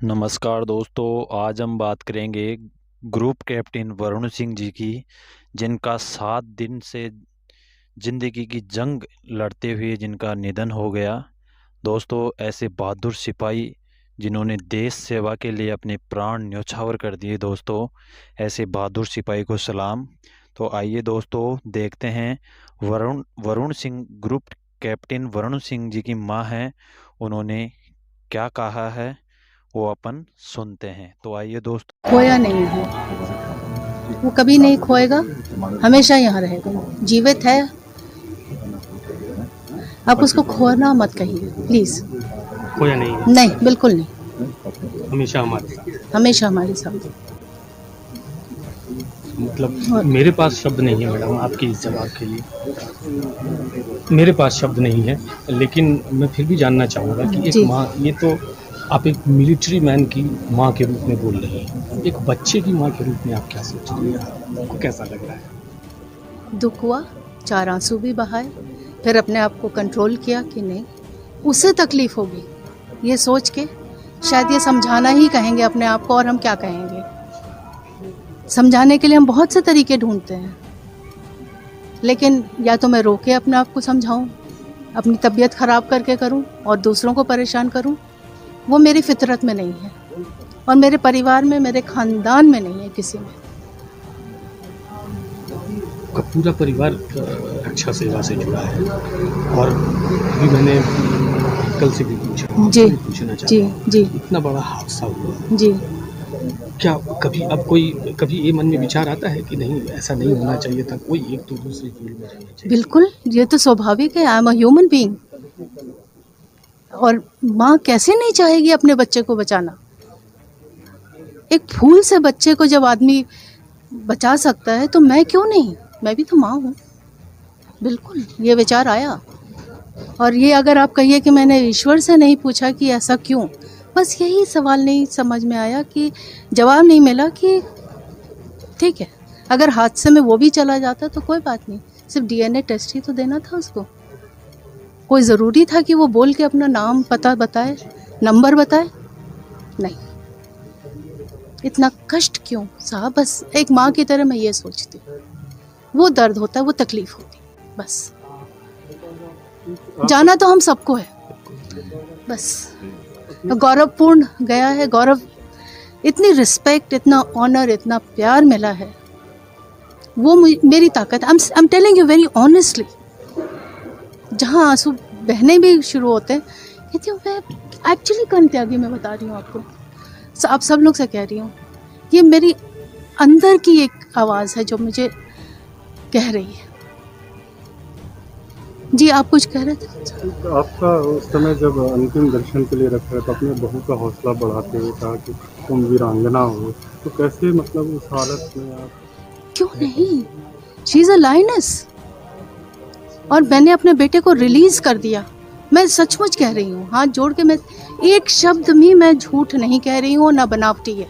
नमस्कार दोस्तों, आज हम बात करेंगे ग्रुप कैप्टन वरुण सिंह जी की, जिनका 7 दिन से जिंदगी की जंग लड़ते हुए जिनका निधन हो गया। दोस्तों, ऐसे बहादुर सिपाही जिन्होंने देश सेवा के लिए अपने प्राण न्यौछावर कर दिए, दोस्तों ऐसे बहादुर सिपाही को सलाम। तो आइए दोस्तों देखते हैं वरुण वरुण सिंह, ग्रुप कैप्टन वरुण सिंह जी की मां हैं, उन्होंने क्या कहा है वो अपन सुनते हैं। तो आइए दोस्तों। खोया नहीं है, वो कभी नहीं खोएगा, हमेशा यहाँ रहेगा। जीवित है, आप उसको खोना मत कहिए प्लीज। खोया नहीं है, नहीं, बिल्कुल नहीं, हमेशा हमारे। हमेशा हमारे साथ। मतलब मेरे पास शब्द नहीं है मैडम आपके इस जवाब के लिए, मेरे पास शब्द नहीं है। लेकिन मैं फिर भी जानना चाहूँगा कि एक जी, माँ, ये तो आप एक मिलिट्री मैन की माँ के रूप में बोल रही हैं, एक बच्चे की माँ के रूप में आप क्या सोच रही हैं? आपको कैसा लग रहा है? दुख हुआ, 4 आंसू भी बहाए, फिर अपने आप को कंट्रोल किया कि नहीं, उसे तकलीफ होगी ये सोच के शायद ये समझाना ही कहेंगे अपने आप को, और हम क्या कहेंगे। समझाने के लिए हम बहुत से तरीके ढूंढते हैं, लेकिन या तो मैं रोके अपने आप को समझाऊं, अपनी तबीयत खराब करके करूं और दूसरों को परेशान करूं, वो मेरी फितरत में नहीं है, और मेरे परिवार में, मेरे खानदान में नहीं है किसी में। आपका पूरा परिवार रक्षा सेवा से जुड़ा है, और अभी मैंने कल से भी पूछा, जी पूछना जी चाहता जी हूँ, इतना बड़ा हादसा हुआ, जी। क्या कभी अब कभी ये मन में विचार आता है कि नहीं, ऐसा नहीं होना चाहिए था, कोई एक तो दूसरी फील्ड में जाना चाहिए? बिल्कुल, ये तो स्वाभाविक है, I am a human being. और माँ कैसे नहीं चाहेगी अपने बच्चे को बचाना। एक फूल से बच्चे को जब आदमी बचा सकता है तो मैं क्यों नहीं, मैं भी तो माँ हूँ। बिल्कुल ये विचार आया, और ये अगर आप कहिए कि मैंने ईश्वर से नहीं पूछा कि ऐसा क्यों, बस यही सवाल नहीं समझ में आया, कि जवाब नहीं मिला कि ठीक है, अगर हादसे में वो भी चला जाता तो कोई बात नहीं, सिर्फ डीएनए टेस्ट ही तो देना था उसको। कोई ज़रूरी था कि वो बोल के अपना नाम पता बताए, नंबर बताए? नहीं। इतना कष्ट क्यों साहब? बस एक माँ की तरह मैं ये सोचती हूँ, वो दर्द होता है, वो तकलीफ होती है, बस। जाना तो हम सबको है, बस। गौरवपूर्ण गया है, गौरव, इतनी रिस्पेक्ट, इतना ऑनर, इतना प्यार मिला है, वो मेरी ताकत है। I am telling you very honestly. जहाँ आंसू बहने भी शुरू होते हैं, कहती हूँ मैं एक्चुअली कर्ण त्यागी, मैं बता रही हूँ आपको, आप सब लोग से कह रही हूँ, ये मेरी अंदर की एक आवाज़ है जो मुझे कह रही है। जी, आप कुछ कह रहे थे? आपका उस समय जब अंतिम दर्शन के लिए रखा तो अपने बहू का हौसला बढ़ाते हुए कहा कि तुम वीरांगना हो, तो कैसे मतलब उस हालत में आप? क्यों नहीं, शी इज़ अ लायनेस, और मैंने अपने बेटे को रिलीज कर दिया। मैं सचमुच कह रही हूँ, हाथ जोड़ के, मैं एक शब्द भी मैं झूठ नहीं कह रही हूँ, ना बनावटी है।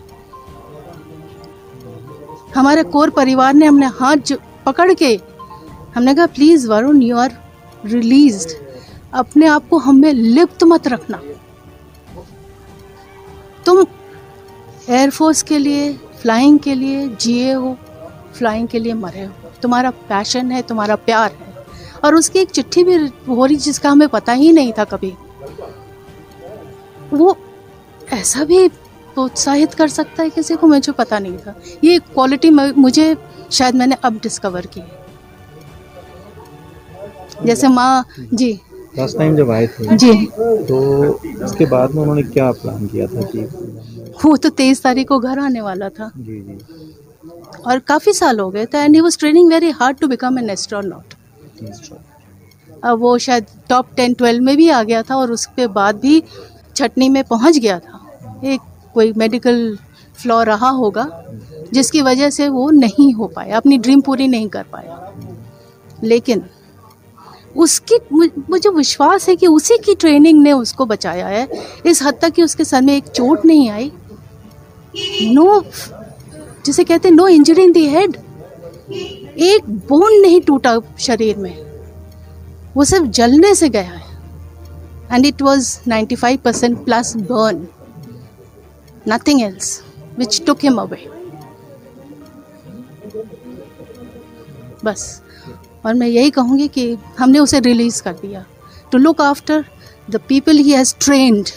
हमारे कोर परिवार ने, हमने हाथ पकड़ के हमने कहा please Varun, you are released, अपने आप को हमें लिप्त मत रखना। तुम एयरफोर्स के लिए, फ्लाइंग के लिए जिए हो, फ्लाइंग के लिए मरे हो, तुम्हारा पैशन है, तुम्हारा प्यार है। और उसकी एक चिट्ठी भी हो रही जिसका हमें पता ही नहीं था कभी। वो ऐसा भी प्रोत्साहित कर सकता है किसी को, मुझे पता नहीं था। ये क्वालिटी मुझे शायद मैंने अब डिस्कवर की। जैसे माँ जी, लास्ट टाइम जब आए थे जी, तो उसके बाद में उन्होंने क्या प्लान किया था कि? वो तो 23 तारीख को घर आने वाला था, जी जी। और काफ़ी साल हो गए थे, and he was training very hard to become an astronaut. अब वो शायद टॉप 10-12 में भी आ गया था, और उसके बाद भी छटनी में पहुंच गया था। एक कोई मेडिकल फ्लॉ रहा होगा जिसकी वजह से वो नहीं हो पाया, अपनी ड्रीम पूरी नहीं कर पाया। लेकिन उसकी, मुझे विश्वास है कि उसी की ट्रेनिंग ने उसको बचाया है, इस हद तक कि उसके सर में एक चोट नहीं आई। नो, जिसे कहते हैं no injury in the head, एक बोन नहीं टूटा शरीर में, वो सिर्फ जलने से गया है, and it was 95% plus burn. nothing else, which took him away. बस, और मैं यही कहूँगी कि हमने उसे रिलीज़ कर दिया to look after the people he has trained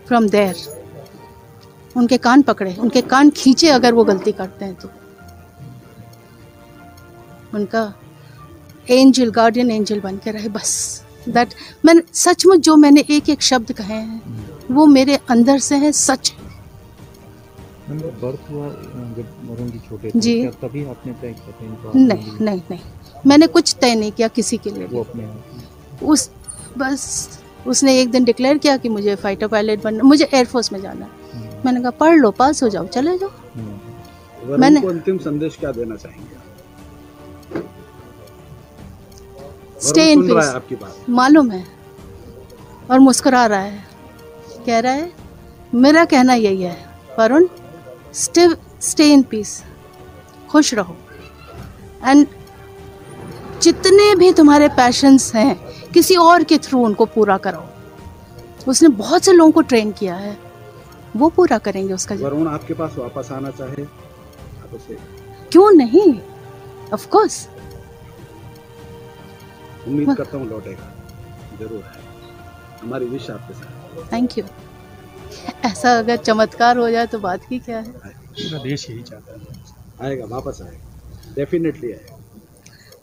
from there. उनके कान पकड़े, उनके कान खींचे अगर वो गलती करते हैं तो. उनका एंजल, गार्डियन एंजल बन के रहे बस. दैट मैंने सचमुच जो मैंने एक एक शब्द कहे हैं वो मेरे अंदर से है, सच है. बर्थ हुआ जब वरुण जी छोटे थे, जी. क्या तभी आपने तय किया था इनको? नहीं नहीं नहीं, मैंने कुछ तय नहीं किया किसी के लिए. वो अपने आप उस बस उसने एक दिन डिक्लेयर किया कि मुझे फाइटर पायलट बनना, मुझे एयरफोर्स में जाना है. मैंने कहा पढ़ लो, पास हो जाओ, चले जाओ. वरुण मैंने- को अंतिम संदेश क्या देना चाहेंगे? स्टे वरुण इन सुन रहा है पीस. आपकी बात. मालूम है, और मुस्कुरा रहा है, कह रहा है मेरा कहना यही है, वरुण स्टे इन पीस, खुश रहो. एंड जितने भी तुम्हारे पैशंस हैं किसी और के थ्रू उनको पूरा करो. उसने बहुत से लोगों को ट्रेन किया है, वो पूरा करेंगे उसका. वरुण आपके पास वापस आना चाहे आप उसे क्यों नहीं, ऑफ कोर्स. उम्मीद करता हूँ लौटेगा जरूर है. हमारी विश आपके साथ. Thank you. ऐसा अगर चमत्कार हो जाए तो बात ही क्या है. पूरा देश यही चाहता है. आएगा, वापस आएगा, डेफिनेटली आएगा.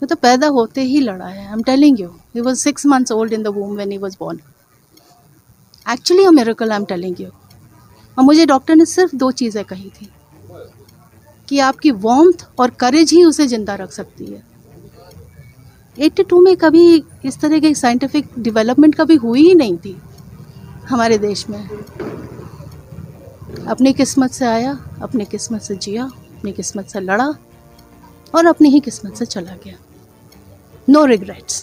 वो तो पैदा होते ही लड़ा है. I am telling you, he was 6 months old in the womb when he was born. Actually a miracle, I am telling you. और मुझे डॉक्टर ने सिर्फ 2 चीज़ें कही थी कि आपकी वार्मथ और करेज ही उसे जिंदा रख सकती है. 82 में कभी इस तरह की साइंटिफिक डेवलपमेंट कभी हुई ही नहीं थी हमारे देश में. अपनी किस्मत से आया, अपनी किस्मत से जिया, अपनी किस्मत से लड़ा और अपनी ही किस्मत से चला गया. No regrets.